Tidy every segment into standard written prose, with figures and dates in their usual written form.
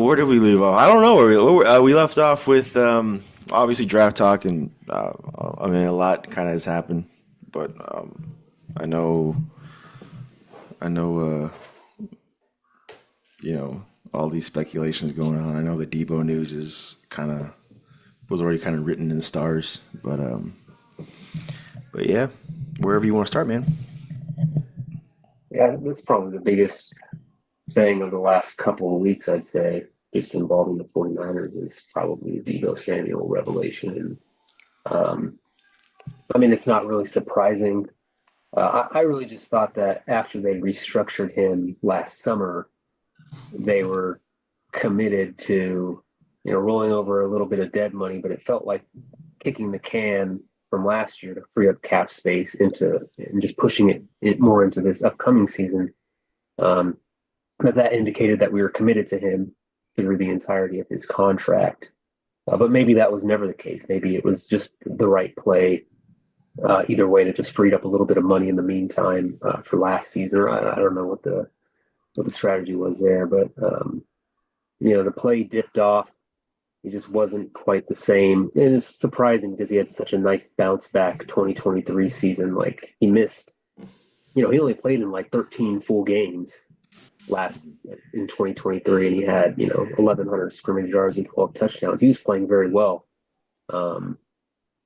Where did we leave off? I don't know we left off with obviously draft talk and I mean a lot kind of has happened, but I know I know all these speculations going on. I know the Deebo news is kind of was already kind of written in the stars, but yeah, wherever you want to start, man. Yeah, that's probably the biggest thing of the last couple of weeks, I'd say, just involving the 49ers is probably the Deebo Samuel revelation. Um, I mean, it's not really surprising. I really just thought that after they restructured him last summer, they were committed to, rolling over a little bit of dead money, but it felt like kicking the can from last year to free up cap space into and just pushing it more into this upcoming season. Um, that indicated that we were committed to him through the entirety of his contract. But maybe that was never the case. Maybe it was just the right play. Either way, that just freed up a little bit of money in the meantime for last season. I don't know what the strategy was there, but the play dipped off. He just wasn't quite the same. And it's surprising because he had such a nice bounce back 2023 season. Like he missed, he only played in like 13 full games last in 2023, and he had 1,100 scrimmage yards and 12 touchdowns. He was playing very well, and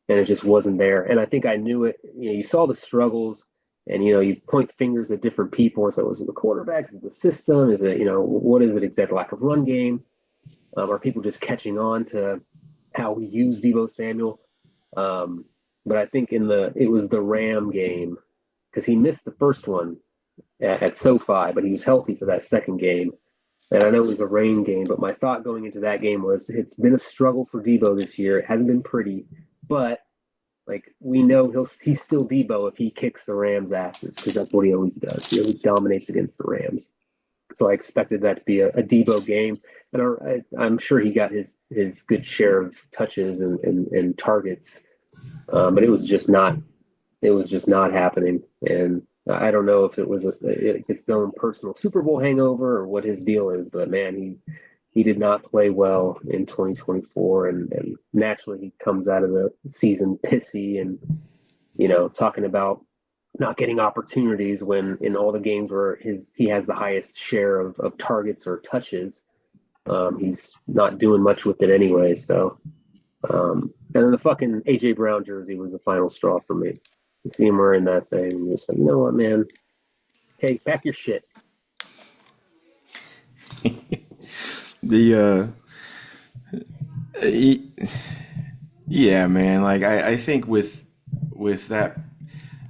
it just wasn't there. And I think I knew it. You saw the struggles, and you point fingers at different people and say, "Was it the quarterback? Is it the system? Is it what is it exactly? Lack of run game? Are people just catching on to how we use Deebo Samuel?" But I think it was the Ram game because he missed the first one at SoFi, but he was healthy for that second game. And I know it was a rain game, but my thought going into that game was it's been a struggle for Deebo this year. It hasn't been pretty, but like we know he's still Deebo if he kicks the Rams' asses because that's what he always does. He always dominates against the Rams. So I expected that to be a Deebo game, and I'm sure he got his good share of touches and targets, but it was just not happening. And I don't know if it was if it's his own personal Super Bowl hangover or what his deal is, but man, he did not play well in 2024, and naturally he comes out of the season pissy and talking about not getting opportunities when in all the games where he has the highest share of targets or touches, he's not doing much with it anyway. So and then the fucking AJ Brown jersey was the final straw for me. You see him wearing that thing, and you're just like, you know what, man? Take back your shit. The y- yeah, man. Like I think with that,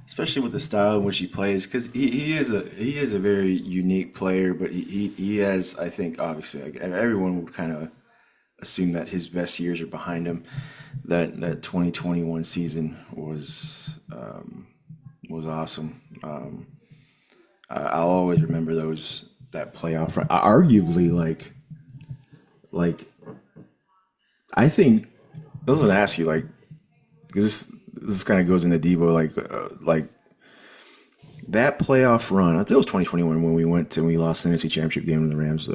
especially with the style in which he plays, because he is a very unique player, but he has, I think, obviously, like, everyone would kind of assume that his best years are behind him. That 2021 season was awesome. I'll always remember that playoff run. Arguably, like I think I was gonna ask you, like, because this kind of goes into Devo, like that playoff run. I think it was 2021 when we went to we lost the NFC Championship game to the Rams,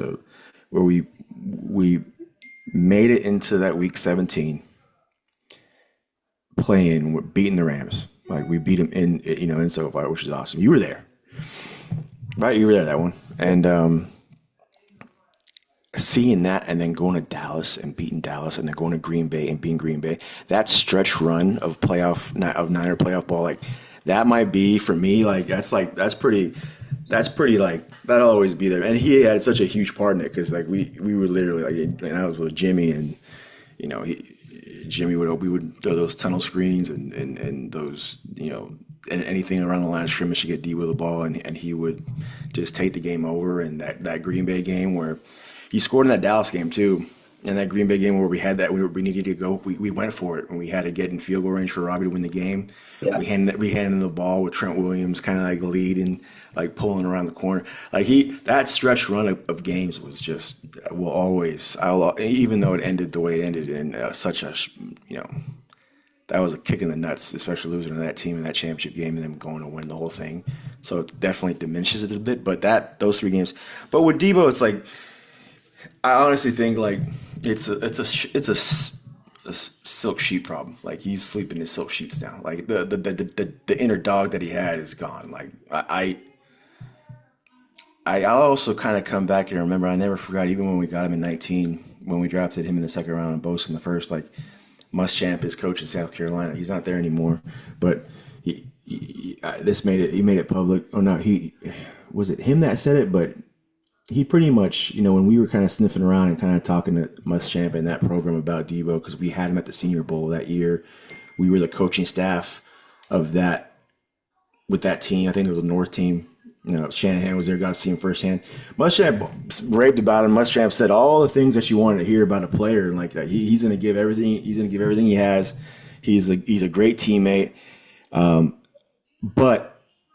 where we made it into that week 17 playing, beating the Rams. Like we beat them in SoFi, which is awesome. You were there, right? You were there that one, and seeing that, and then going to Dallas and beating Dallas, and then going to Green Bay and beating Green Bay. That stretch run of Niner playoff ball, like that might be for me. That's pretty like that'll always be there. And he had such a huge part in it because like we were literally like I was with Jimmy and Jimmy we would throw those tunnel screens and those and anything around the line of scrimmage to get D with the ball, and he would just take the game over. And that Green Bay game where he scored in that Dallas game too. And that Green Bay game where we had that we needed to go, we went for it and we had to get in field goal range for Robbie to win the game. Yeah, We handed him the ball with Trent Williams kind of like leading, like pulling around the corner. Like that stretch run of games was just will always. I'll even though it ended the way it ended in such a you know that was a kick in the nuts, especially losing to that team in that championship game and then going to win the whole thing. So it definitely diminishes it a bit. But those three games. But with Debo, it's like I honestly think like a silk sheet problem. Like he's sleeping his silk sheets down. Like the inner dog that he had is gone. Like I also kind of come back and remember I never forgot even when we got him in 19 when we drafted him in the second round and Bose in the first. Like Muschamp is coach in South Carolina. He's not there anymore, but this made it. He made it public. Oh no, he was it him that said it, but he pretty much, when we were kind of sniffing around and kind of talking to Muschamp in that program about Deebo, because we had him at the Senior Bowl that year. We were the coaching staff of that with that team. I think it was the North team. Shanahan was there, got to see him firsthand. Muschamp raved about him. Muschamp said all the things that you wanted to hear about a player, and like that, he's going to give everything. He's going to give everything he has. He's a great teammate.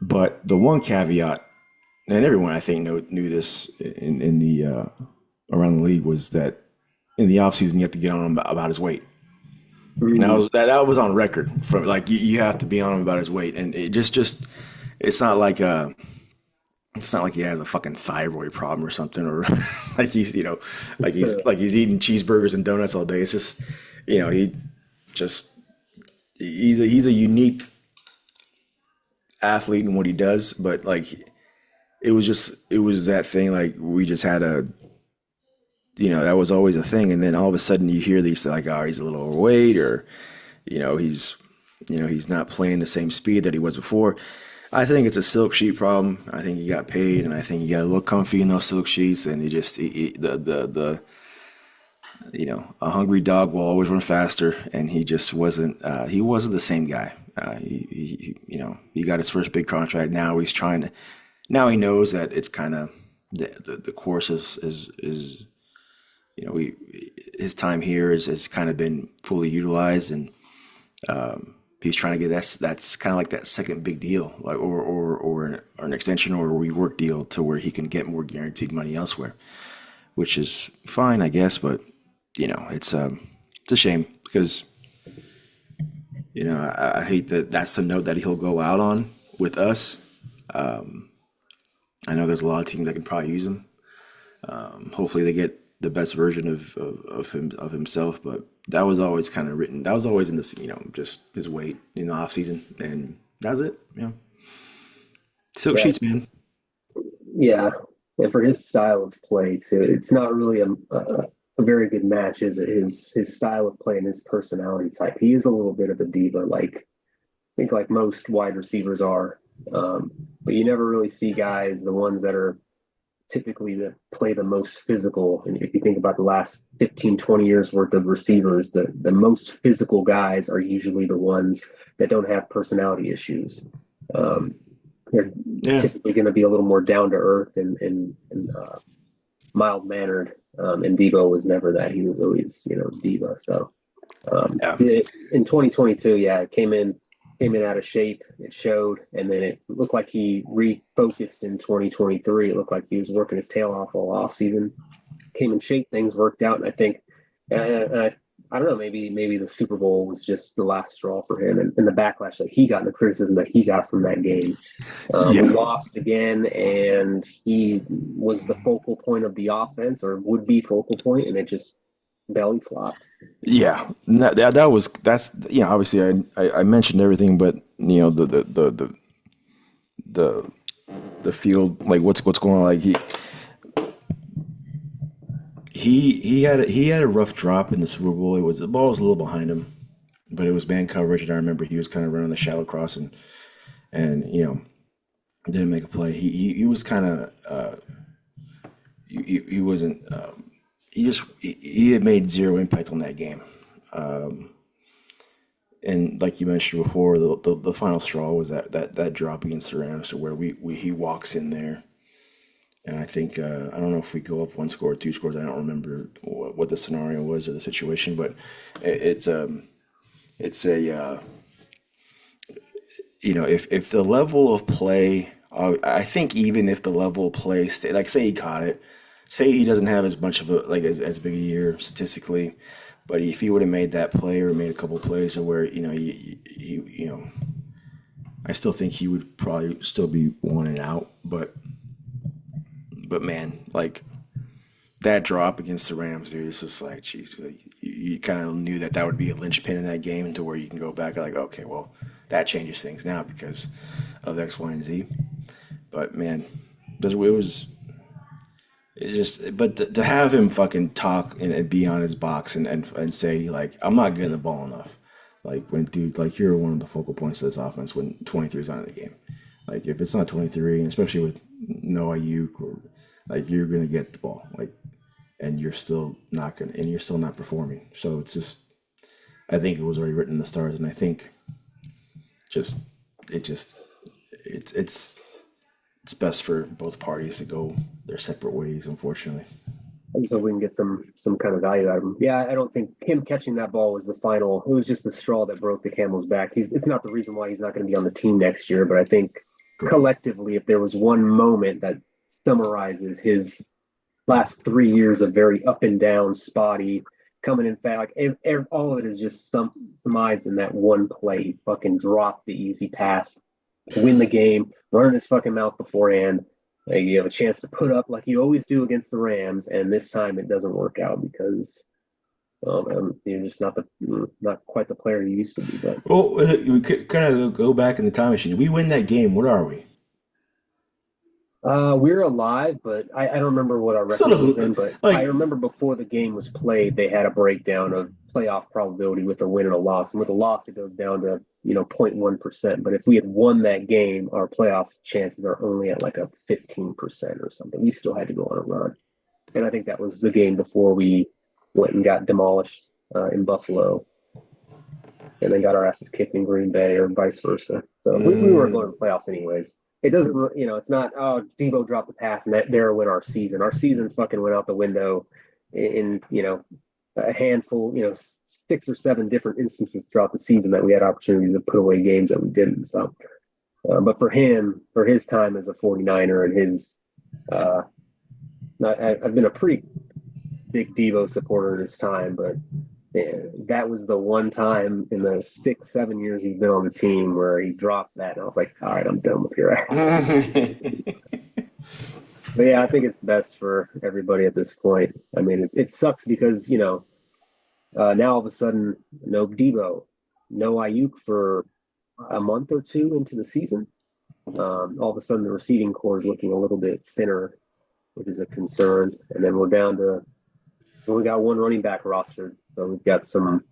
But the one caveat, and everyone I think knew this in the around the league, was that in the offseason you have to get on him about his weight. And Mm, that was on record. From like you have to be on him about his weight, and it just it's not like he has a fucking thyroid problem or something, or like he's eating cheeseburgers and donuts all day. It's just he just he's a unique athlete in what he does, but like it was that thing like we just had that was always a thing, and then all of a sudden you hear these like, oh, he's a little overweight, or he's he's not playing the same speed that he was before. I think it's a silk sheet problem. I think he got paid, and I think he got a little comfy in those silk sheets, and the a hungry dog will always run faster, and he just wasn't he wasn't the same guy. He got his first big contract. Now he knows that it's kind of the course is we his time here has kind of been fully utilized, and he's trying to get that's kind of like that second big deal, like or an extension or a rework deal to where he can get more guaranteed money elsewhere, which is fine, I guess. But it's a shame because I hate that that's the note that he'll go out on with us. I know there's a lot of teams that can probably use him. Hopefully they get the best version of himself, but that was always kind of written. That was always in this, just his weight in the off season, and that's it. Silk yeah, sheets, man. yeah. And for his style of play too, it's not really a very good match, is it? His style of play and his personality type. He is a little bit of a diva, like I think like most wide receivers are. But you never really see guys, the ones that are typically that play the most physical. And if you think about the last 15, 20 years worth of receivers, the most physical guys are usually the ones that don't have personality issues. Um, they're Yeah, typically going to be a little more down to earth and mild mannered. And Deebo was never that. He was always, diva. So yeah, in 2022, yeah, it came in out of shape. It showed, and then it looked like he refocused in 2023. It looked like he was working his tail off all off season. Came in shape, things worked out, and I think, I don't know, maybe the Super Bowl was just the last straw for him, and the backlash that he got, and the criticism that he got from that game. We yeah, lost again, and he was the focal point of the offense, or would be focal point, and it just belly flopped. yeah. That's obviously I mentioned everything, but the the field, like what's going on, like he had a rough drop in the Super Bowl. The ball was a little behind him, but it was man coverage, and I remember he was kind of running the shallow cross and didn't make a play. He was kind of he wasn't he had made zero impact on that game. And like you mentioned before, the final straw was that drop against the Rams, where he walks in there, and I think I don't know if we go up one score or two scores. I don't remember what the scenario was or the situation, but it's a if the level of play, I think even if the level of play stay, like say he caught it, say he doesn't have as much of a like as big a year statistically, but if he would have made that play or made a couple plays or where I still think he would probably still be one and out, but man, like that drop against the Rams, dude, it's just like, geez, like, you kind of knew that that would be a linchpin in that game to where you can go back and like, okay, well, that changes things now because of X, Y, and Z. But man, it was it just, but to have him fucking talk and be on his box and say like, I'm not getting the ball enough. Like when dude, like you're one of the focal points of this offense when 23 is on in the game. Like if it's not 23, and especially with no Ayuk or like you're gonna get the ball. Like and you're still not gonna and you're still not performing. So it's just I think it was already written in the stars, and I think just it just it's it's best for both parties to go their separate ways. Unfortunately, Until we can get some kind of value out of him. Yeah, I don't think him catching that ball was the final. It was just the straw that broke the camel's back. It's not the reason why he's not going to be on the team next year, but I think correct. collectively, if there was one moment that summarizes his last 3 years of very up and down, spotty, coming in fast, like all of it is just summarized in that one play. He fucking dropped the easy pass to win the game, running his fucking mouth beforehand. Like you have a chance to put up like you always do against the Rams, and this time it doesn't work out because you're just not quite the player you used to be. But Well, we could kind of go back in the time machine. We win that game. What are we? we're alive, but I don't remember what our Still record would have been. doesn't But I like. remember before the game was played, they had a breakdown of playoff probability with a win and a loss. And with a loss, it goes down to 0.1%. But if we had won that game, our playoff chances are only at like a 15% or something. We still had to go on a run. And I think that was the game before we went and got demolished in Buffalo, and then got our asses kicked in Green Bay, or vice versa. So we were going to the playoffs anyways. It doesn't, it's not. Oh, Deebo dropped the pass, and that there went our season. Our season fucking went out the window in a handful, 6 or 7 different instances throughout the season that we had opportunities to put away games that we didn't. So, but for him, for his time as a 49er and his, uh, I've been a pretty big Devo supporter in his time, but yeah, that was the one time in the 6, 7 years he's been on the team where he dropped that, and I was like, all right, I'm done with your ass. But yeah, I think it's best for everybody at this point. I mean, it sucks because now all of a sudden no Deebo, no Ayuk for a month or two into the season. All of a sudden the receiving core is looking a little bit thinner, which is a concern. And then we're down to we got one running back rostered, so we've got some.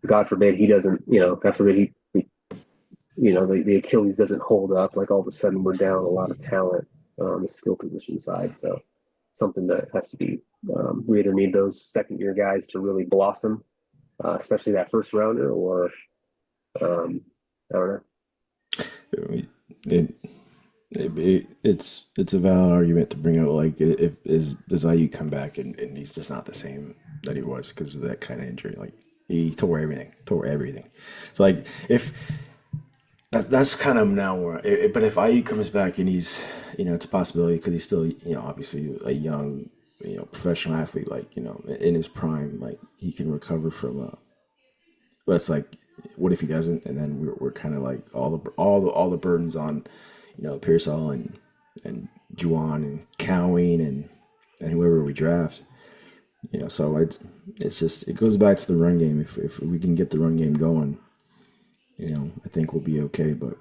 God forbid he doesn't, God forbid the Achilles doesn't hold up. Like all of a sudden we're down a lot of talent on the skill position side. So something that has to be. We either need those second year guys to really blossom, especially that first rounder, or I don't know. It, it's a valid argument to bring up. Like, if is does IU come back and he's just not the same that he was because of that kind of injury. Like he tore everything. So like if that's kind of now where. But if IU comes back and he's it's a possibility because he's still obviously a young professional athlete, like in his prime, like he can recover from but it's like, what if he doesn't? And then we're kind of like all the burdens on, Pearsall and Juwan and Cowing and whoever we draft. So it's just it goes back to the run game. If we can get the run game going, I think we'll be okay. But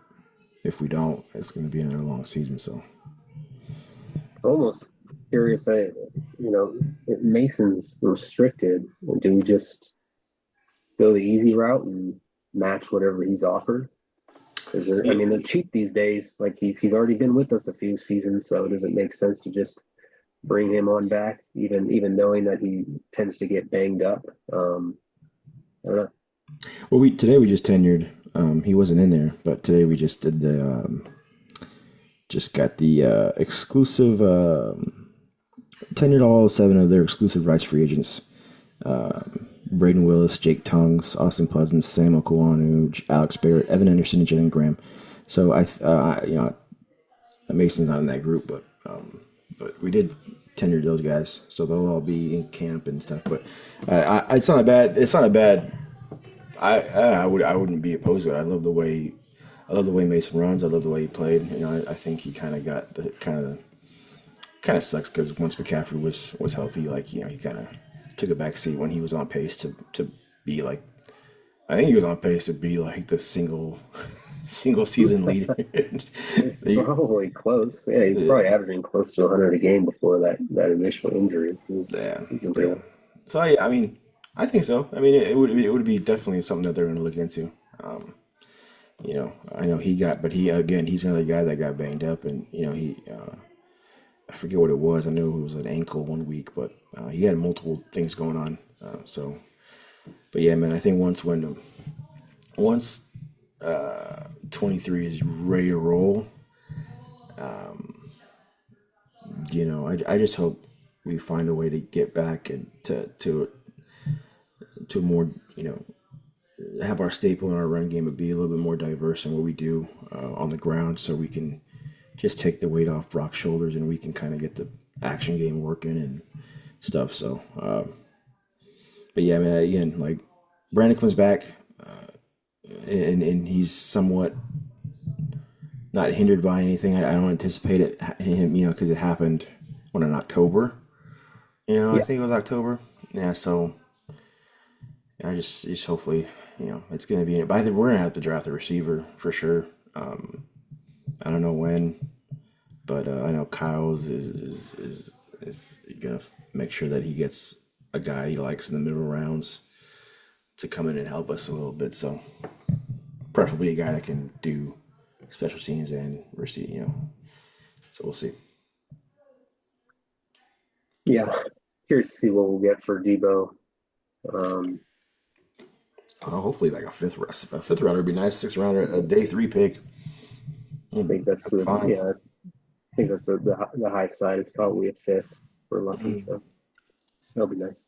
if we don't, it's going to be another long season. So Almost curious. Mason's restricted. Do we just go the easy route and match whatever he's offered? Because I yeah, mean, they're cheap these days. Like he's already been with us a few seasons, so does it make sense to just bring him on back, even knowing that he tends to get banged up? I don't know. well, we today we just tenured. He wasn't in there, but today we just did the just got the exclusive tenured all 7 of their exclusive rights free agents. Braden Willis, Jake Tongues, Austin Pleasant, Sam Okuanu, Alex Barrett, Evan Anderson, and Jalen Graham. So Mason's not in that group, but we did tenure those guys, so they'll all be in camp and stuff. But it's not a bad. It's not a bad. I wouldn't be opposed to it. I love the way Mason runs. I love the way he played. I think he kind of got the kind of sucks because once McCaffrey was healthy, like he kind of took a back seat when he was on pace to be like I think he was on pace to be like the single season leader. It's probably close. Yeah, he's Yeah, probably averaging close to 100 a game before that initial injury. yeah, He's been yeah. bad. So yeah, I mean, I think so. I mean, it would be definitely something that they're going to look into. I know he got, but he again, he's another guy that got banged up, and he I forget what it was. I know it was an ankle one week, but he had multiple things going on. But yeah, man, I think once 23 is ready to roll, I just hope we find a way to get back and to more, have our staple in our run game, but be a little bit more diverse in what we do on the ground, so we can just take the weight off Brock's shoulders and we can kind of get the action game working and stuff. So, but yeah, man, again, like Brandon comes back and he's somewhat not hindered by anything. I don't anticipate him, because it happened when in October. I Yeah, think it was October. Yeah, so I just hopefully, it's gonna be. But I think we're gonna have to draft a receiver for sure. I don't know when, but I know Kyle's is gonna make sure that he gets a guy he likes in the middle rounds to come in and help us a little bit. So preferably a guy that can do special teams and receive. So we'll see. yeah. Curious to see what we'll get for Deebo. Um, Hopefully, like a fifth rounder would be nice. Sixth rounder, a day three pick. I think that's That'd be the fine. yeah. I think that's the high side is probably a fifth for lucky. So that'll be nice.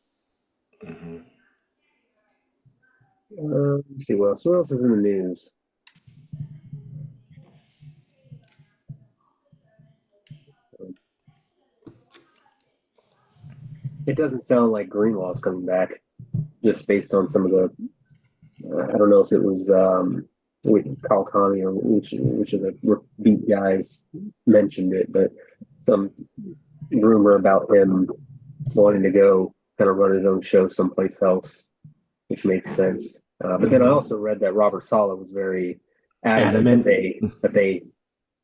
Let's see what else. What else is in the news? It doesn't sound like Greenlaw's coming back, just based on some of the. I don't know if it was Kyle Conley or which of the beat guys mentioned it, but some rumor about him wanting to go kind of run his own show someplace else, which makes sense. But then I also read that Robert Sala was very adamant that Adamant. they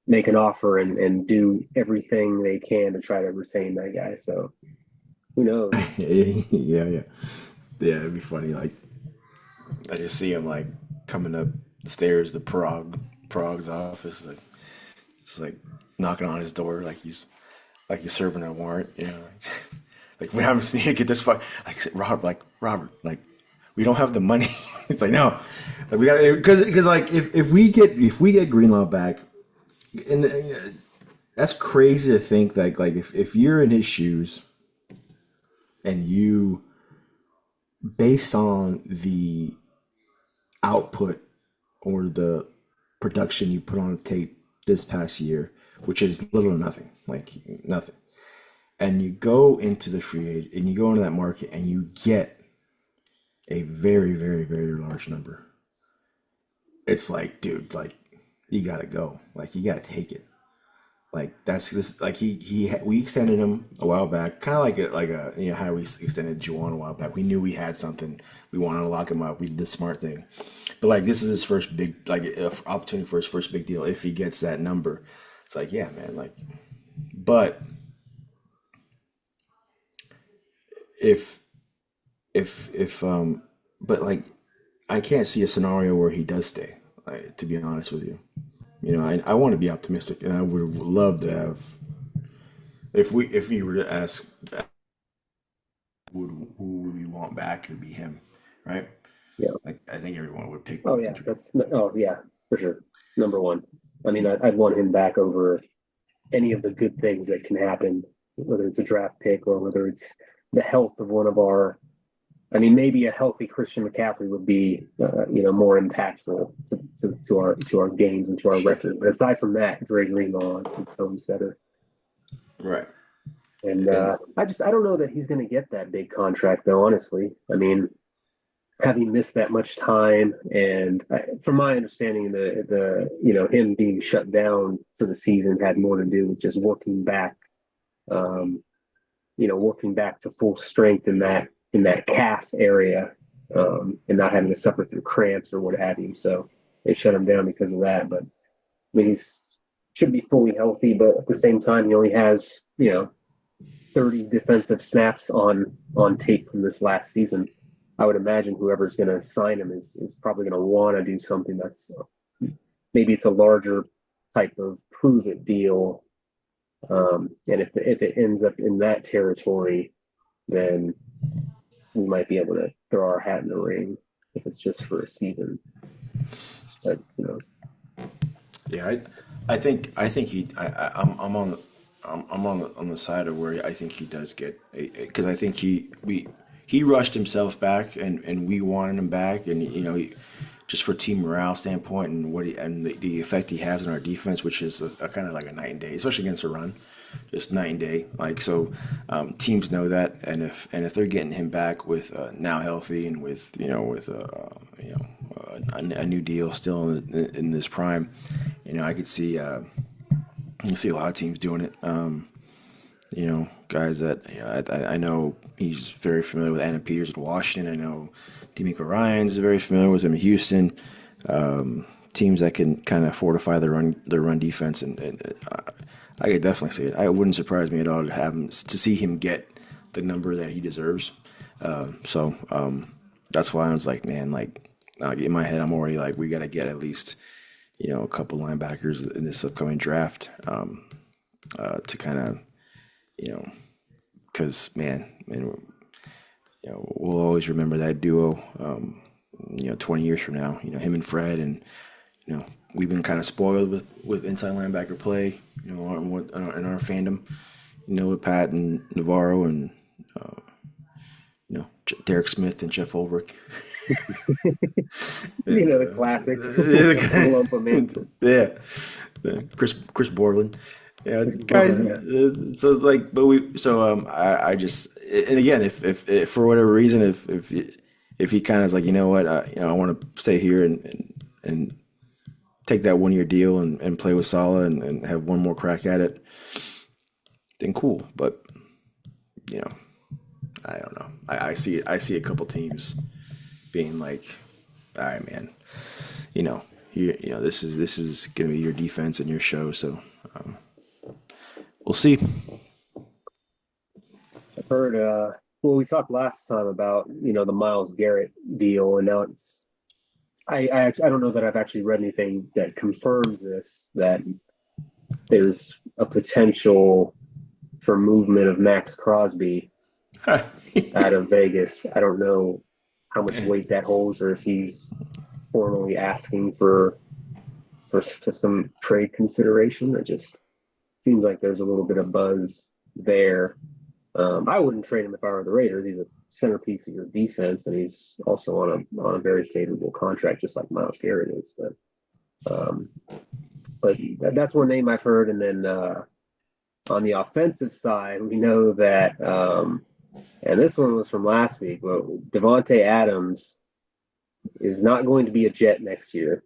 make an offer and do everything they can to try to retain that guy. So who knows? Yeah, yeah, yeah. It'd be funny. Like I just see him like coming up the stairs to Prague's office, like just like knocking on his door, like he's serving a warrant. Like we haven't seen get this far. Like Robert, like we don't have the money. It's like no, like we got because like if we get Greenlaw back, and that's crazy to think that like if you're in his shoes and you based on the output or the production you put on tape this past year, which is little or nothing, like nothing, and you go into the free agent and you go into that market and you get a very, very, very large number. It's like, dude, like you gotta go, like you gotta take it. Like that's this, like we extended him a while back, kind of like a how we extended Juwan a while back. We knew we had something. We wanted to lock him up. We did the smart thing, but like this is his first big like opportunity for his first big deal. If he gets that number, it's like yeah, man. Like, but if if but like I can't see a scenario where he does stay. Like, to be honest with you, I want to be optimistic, and I would love to have if we were to ask who would we want back, it would be him, right? Yeah. Like I think everyone would pick Oh Bud yeah, Kendrick. that's oh yeah, for sure. Number one. I mean, I'd want him back over any of the good things that can happen, whether it's a draft pick or whether it's the health of one of our. I mean, maybe a healthy Christian McCaffrey would be, more impactful to our games and to our record. But aside from that, Dre Greenlaw is the tone setter. Right. And And I don't know that he's going to get that big contract though. Honestly, I mean, having missed that much time, and from my understanding, the him being shut down for the season had more to do with just working back um, working back to full strength in that calf area, and not having to suffer through cramps or what have you. So they shut him down because of that. But I mean, he's should be fully healthy, but at the same time, he only has 30 defensive snaps on tape from this last season. I would imagine whoever's going to sign him is probably going to want to do something that's maybe it's a larger type of prove it deal. And if it ends up in that territory, then we might be able to throw our hat in the ring if it's just for a season. But Yeah, I think I'm on on the side of where I think he does get because I think he rushed himself back and we wanted him back and just for team morale standpoint and what he and the effect he has on our defense, which is a kind of like a night and day, especially against a run, just night and day. Like so, teams know that, and if they're getting him back with now healthy and with a new deal still in this prime, I could see you see a lot of teams doing it. Guys that I know he's very familiar with Adam Peters in Washington. I know D'Amico Ryan's very familiar with him in Houston. Teams that can kind of fortify their run defense, and I could definitely see it. It wouldn't surprise me at all to see him get the number that he deserves. That's why I was like, man, like in my head, I'm already like, we got to get at least a couple linebackers in this upcoming draft to kind of you know because man, we'll always remember that duo. 20 years from now, him and Fred, and we've been kind of spoiled with inside linebacker play, in our fandom, with Pat and Navarro and Derek Smith and Jeff Ulbrich. And the classics. Lump them in. yeah, Chris Borland. Yeah, guys. Yeah. So it's like, but I just and again, if for whatever reason, if he kind of is like, what, I want to stay here and take that 1 year deal and play with Salah and have one more crack at it, then cool. But you know, I don't know. I see a couple teams being like, all right, man, this is gonna be your defense and your show. So we'll see. I've heard well, we talked last time about the Miles Garrett deal, and now I don't know that I've actually read anything that confirms this, that there's a potential for movement of Max Crosby out of Vegas. I don't know how much weight that holds, or if he's formally asking for some trade consideration. It just seems like there's a little bit of buzz there. I wouldn't trade him if I were the Raiders. He's a centerpiece of your defense, and he's also on a very favorable contract, just like Miles Garrett is. Um, but that's one name I've heard. And then on the offensive side, we know that, and this one was from last week. Well, Devontae Adams is not going to be a Jet next year.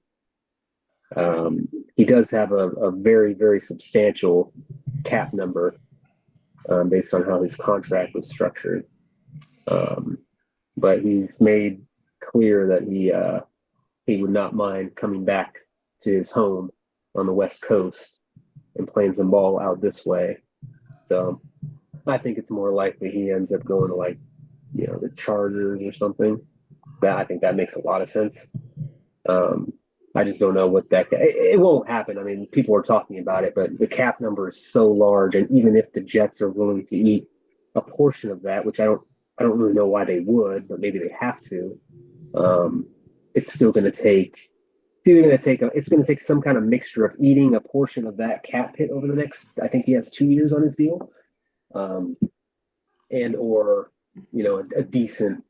He does have a very, very substantial cap number based on how his contract was structured. But he's made clear that he would not mind coming back to his home on the West Coast and playing some ball out this way. So I think it's more likely he ends up going to the Chargers or something. I think that makes a lot of sense. I just don't know what it won't happen. I mean, people are talking about it, but the cap number is so large, and even if the Jets are willing to eat a portion of that, which I don't really know why they would, but maybe they have to. It's still going to take. It's going to take some kind of mixture of eating a portion of that cap hit over the next. I think he has 2 years on his deal, and or a decent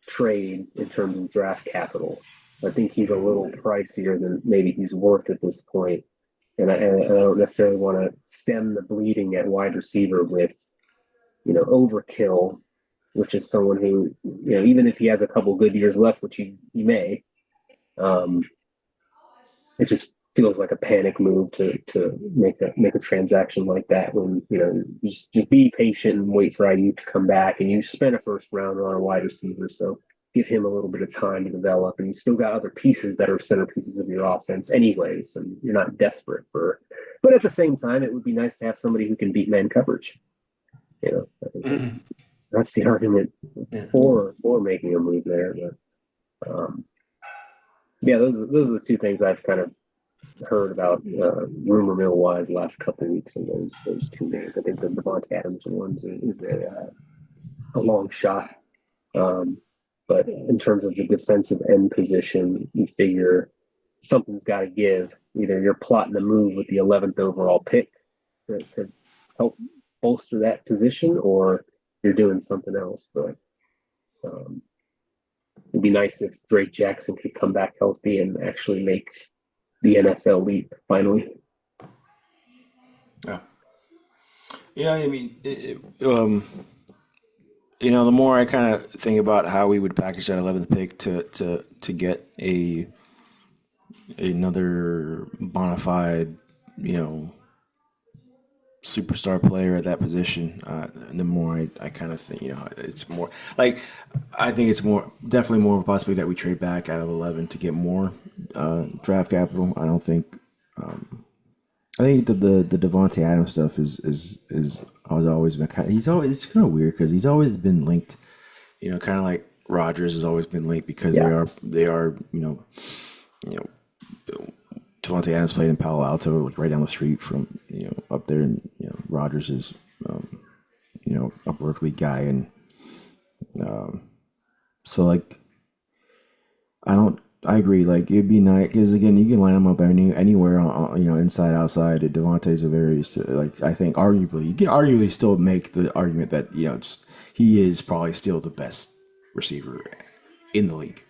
trade in terms of draft capital. I think he's a little pricier than maybe he's worth at this point. And I don't necessarily want to stem the bleeding at wide receiver with, overkill, which is someone who, even if he has a couple good years left, which he may, it just feels like a panic move to make a transaction like that when just be patient and wait for IU to come back and you spent a first rounder on a wide receiver, so give him a little bit of time to develop and you still got other pieces that are centerpieces of your offense anyways and you're not desperate for but at the same time it would be nice to have somebody who can beat man coverage. I think Mhm. that's the argument Yeah. for making a move there. But yeah, those are the two things I've kind of heard about rumor mill wise the last couple of weeks, and those two names. I think the Devontae Adams one is a long shot. Um, but in terms of the defensive end position, you figure something's got to give. Either you're plotting a move with the 11th overall pick to help bolster that position, or you're doing something else. But um, it'd be nice if Drake Jackson could come back healthy and actually make the NFL leap finally. Yeah. Yeah. I mean, the more I kind of think about how we would package that 11th pick to get another bona fide, you know, superstar player at that position, the more I kind of think, it's more like I think it's more definitely more of a possibility that we trade back out of 11 to get more draft capital. I think the Devontae Adams stuff is has always been kind of it's kind of weird because he's always been linked, kind of like Rodgers has always been linked because Yeah, they are you know Devontae Adams played in Palo Alto, like right down the street from up there, and Rodgers is a Berkeley guy, and so like I don't. I agree. Like it'd be nice because again, you can line them up anywhere, inside, outside. Devontae's a very like I think arguably you can arguably still make the argument that he is probably still the best receiver in the league.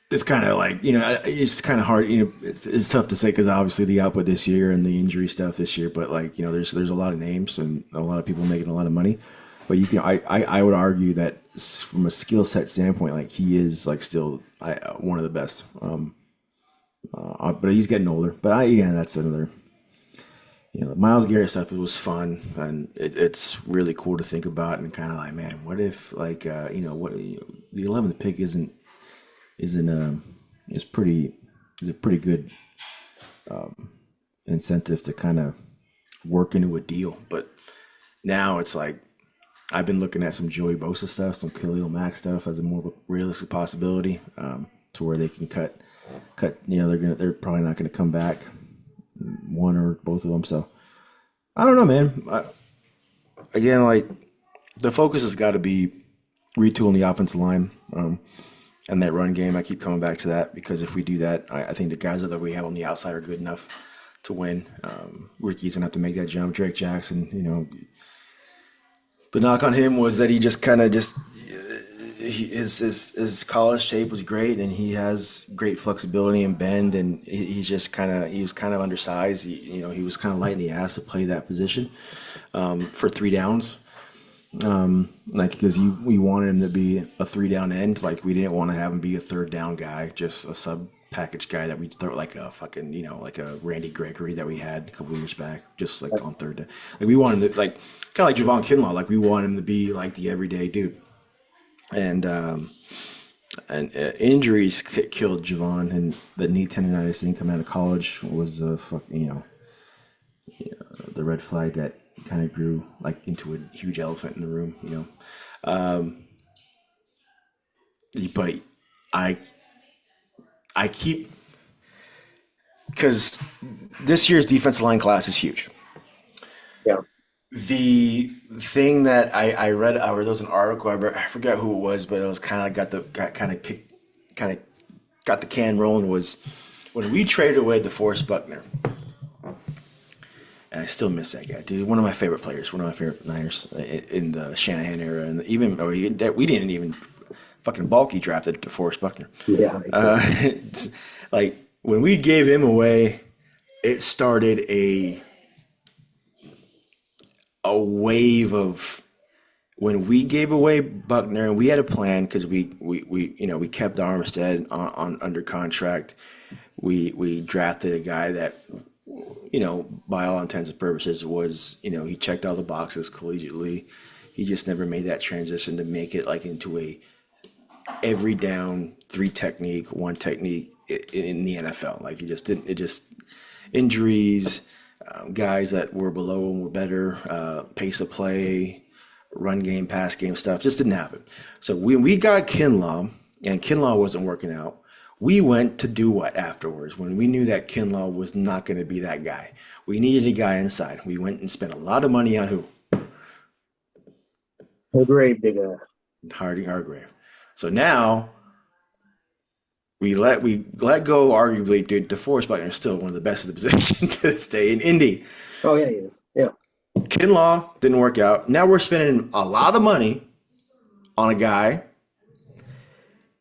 It's kind of like it's kind of hard. It's tough to say because obviously the output this year and the injury stuff this year. But like there's a lot of names and a lot of people making a lot of money. But I would argue that from a skill set standpoint, like he is like still one of the best. But he's getting older. But that's another. The Miles Garrett stuff was fun and it's really cool to think about and kind of like, man, what if like what the 11th pick isn't is pretty is a pretty good incentive to kind of work into a deal. But now it's like I've been looking at some Joey Bosa stuff, some Khalil Mack stuff as a more of a realistic possibility to where they can cut. They're probably not going to come back, one or both of them. So I don't know, man. Again, like the focus has got to be retooling the offensive line. And that run game, I keep coming back to that because if we do that, I think the guys that we have on the outside are good enough to win. Ricky's gonna have to make that jump. Drake Jackson, the knock on him was that he just kind of his college tape was great and he has great flexibility and bend and he was kind of undersized. He was kind of light in the ass to play that position for 3 downs. Like because we wanted him to be a 3 down end, like we didn't want to have him be a 3rd down guy, just a sub package guy that we throw like a fucking like a Randy Gregory that we had a couple years back, just like on 3rd down. Like we wanted him to like kind of like Javon Kinlaw, like we want him to be like the everyday dude. And injuries killed Javon, and the knee tendonitis didn't come out of college was a the red flag that kind of grew like into a huge elephant in the room. But I I keep because this year's defensive line class is huge. yeah, The thing that I read, there was an article. I forget who it was, but it was kind of got kind of kicked, kind of got the can rolling. Was when we traded away DeForest Buckner, and I still miss that guy, dude. One of my favorite players, one of my favorite Niners in the Shanahan era, and even that we didn't even fucking bulky drafted DeForest Buckner. yeah, It's like when we gave him away, it started a wave of when we gave away Buckner, and we had a plan because we kept Armstead on under contract. We drafted a guy that, by all intents and purposes was, he checked all the boxes collegiately. He just never made that transition to make it like into a every down, three technique, one technique in the NFL. Like he just didn't. It just injuries, guys that were below him were better, pace of play, run game, pass game stuff just didn't happen. So we got Kinlaw, and Kinlaw wasn't working out. We went to do what afterwards when we knew that Kinlaw was not going to be that guy. We needed a guy inside. We went and spent a lot of money on who? A great big Harding Hargrave. So now we let go. Arguably, dude, DeForest Buckner is still one of the best in the position to this day in Indy. Oh yeah, he is. Yeah. Kinlaw didn't work out. Now we're spending a lot of money on a guy,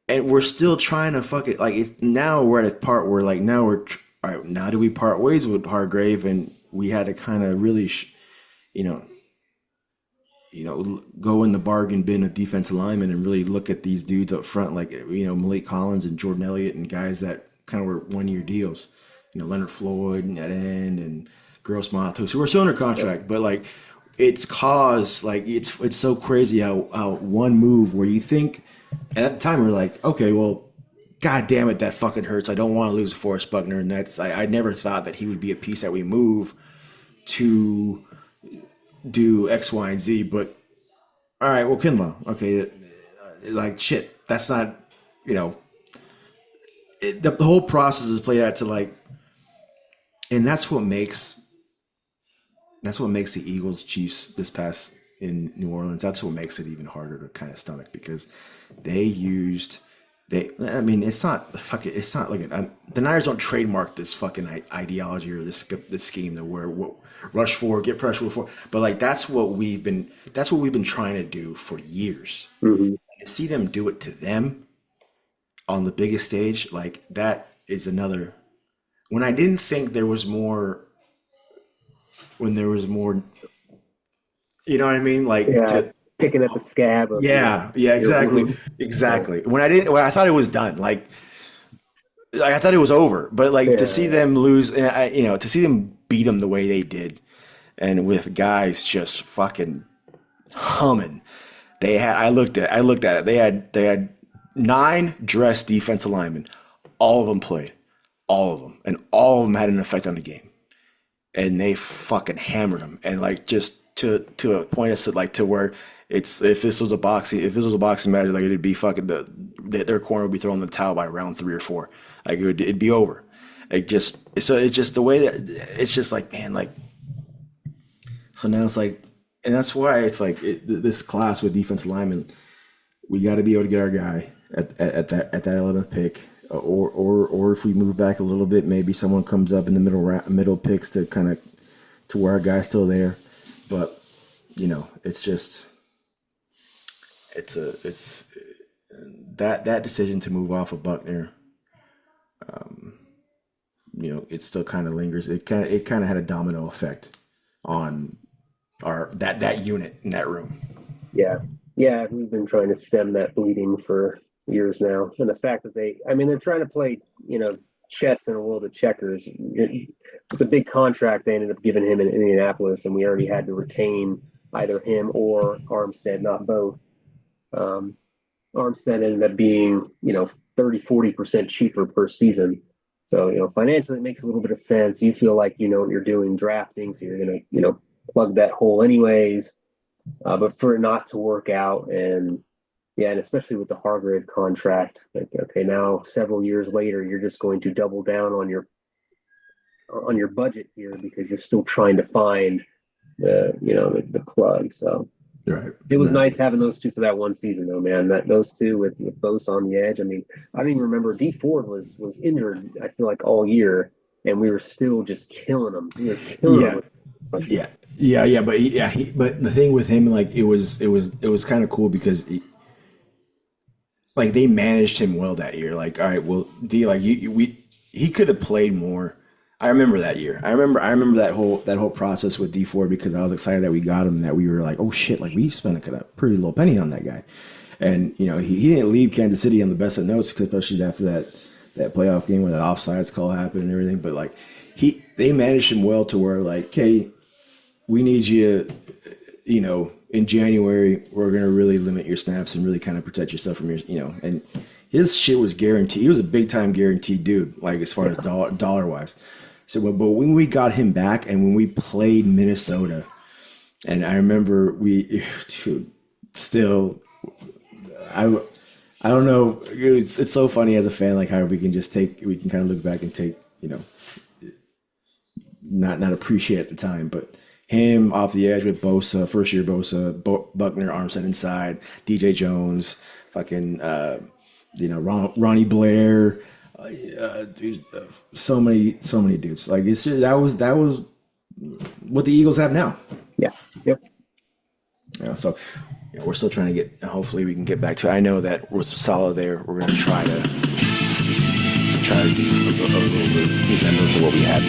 and we're still trying to fuck it. Like now we're at a part where like now all right. Now do we part ways with Hargrave? And we had to kind of really, you know, go in the bargain bin of defensive linemen and really look at these dudes up front, like Malik Collins and Jordan Elliott and guys that kind of were 1 year deals. Leonard Floyd at end and Gross Matos, who are still under contract, but like it's caused like it's so crazy how one move where you think, and at the time we're like, okay, well, god damn it, that fucking hurts. I don't want to lose Forrest Buckner, and I never thought that he would be a piece that we move to do X, Y, and Z. But all right, well, Kinlaw, okay, like shit, that's not, the whole process is played out to like, and that's what makes the Eagles Chiefs this past in New Orleans. That's what makes it even harder to kind of stomach because I mean, it's not fuck it. It's not like the Niners don't trademark this fucking ideology or this scheme to where rush forward, get pressure forward. But like that's what we've been trying to do for years. Mm-hmm. And see them do it to them on the biggest stage, like that is another. When I didn't think there was more, when there was more, you know what I mean? Like Yeah. Picking at the scab of yeah, exactly, exactly. When I thought it was done, like I thought it was over, but like to see them lose, to see them beat them the way they did, and with guys just fucking humming. I looked at it. They had 9 dressed defensive linemen. All of them played, all of them, and all of them had an effect on the game, and they fucking hammered them, and like just to a point of like to where it's if this was a boxing match, like it'd be fucking their corner would be throwing the towel by round 3 or 4, like it'd be over. Like so it's just the way that it's just like, man, like so now it's like, and that's why it's like this class with defensive linemen, we got to be able to get our guy at that 11th pick, or if we move back a little bit, maybe someone comes up in the middle picks to kind of to where our guy's still there, but it's just it's that decision to move off of Buckner. It still kind of lingers. It kind of had a domino effect on our that unit in that room. Yeah. Yeah, we've been trying to stem that bleeding for years now. And the fact that they're trying to play, chess in a world of checkers. It's a big contract they ended up giving him in Indianapolis, and we already had to retain either him or Armstead, not both. Armstead ended up being, 30-40% cheaper per season. So, financially it makes a little bit of sense. You feel like you know what you're doing drafting, so you're going to, plug that hole anyways. But for it not to work out, and especially with the Hargrave contract, like, okay, now several years later, you're just going to double down on your budget here because you're still trying to find the plug. So Right. it was nice having those two for that one season, though, man. That those two with both on the edge. I mean, I don't even remember D Ford was injured. I feel like all year, and we were still just killing him. We were killing him. But the thing with him, like it was kind of cool because like they managed him well that year. Like, all right, well, D, like he could have played more. I remember that year. I remember that whole process with D4 because I was excited that we got him. That we were like, oh shit, like we spent a pretty little penny on that guy, and he didn't leave Kansas City on the best of notes, especially after that playoff game where that offsides call happened and everything. But like they managed him well to where like, hey, we need you, in January, we're going to really limit your snaps and really kind of protect yourself from and his shit was guaranteed. He was a big time guaranteed dude, like as far as dollar wise. So, but when we got him back and when we played Minnesota, and I remember dude, still, I, I don't know. It's so funny as a fan, like how we can kind of look back and take, not appreciate at the time, but him off the edge with Bosa, first year Bosa, Buckner, Armstead inside, DJ Jones, fucking, Ronnie Blair, dude, so many dudes. Like it's just, that was what the Eagles have now. Yeah. Yep. So we're still trying to get. Hopefully, we can get back to. I know that we're solid there. We're going to try to do a little bit resemblance of what we had.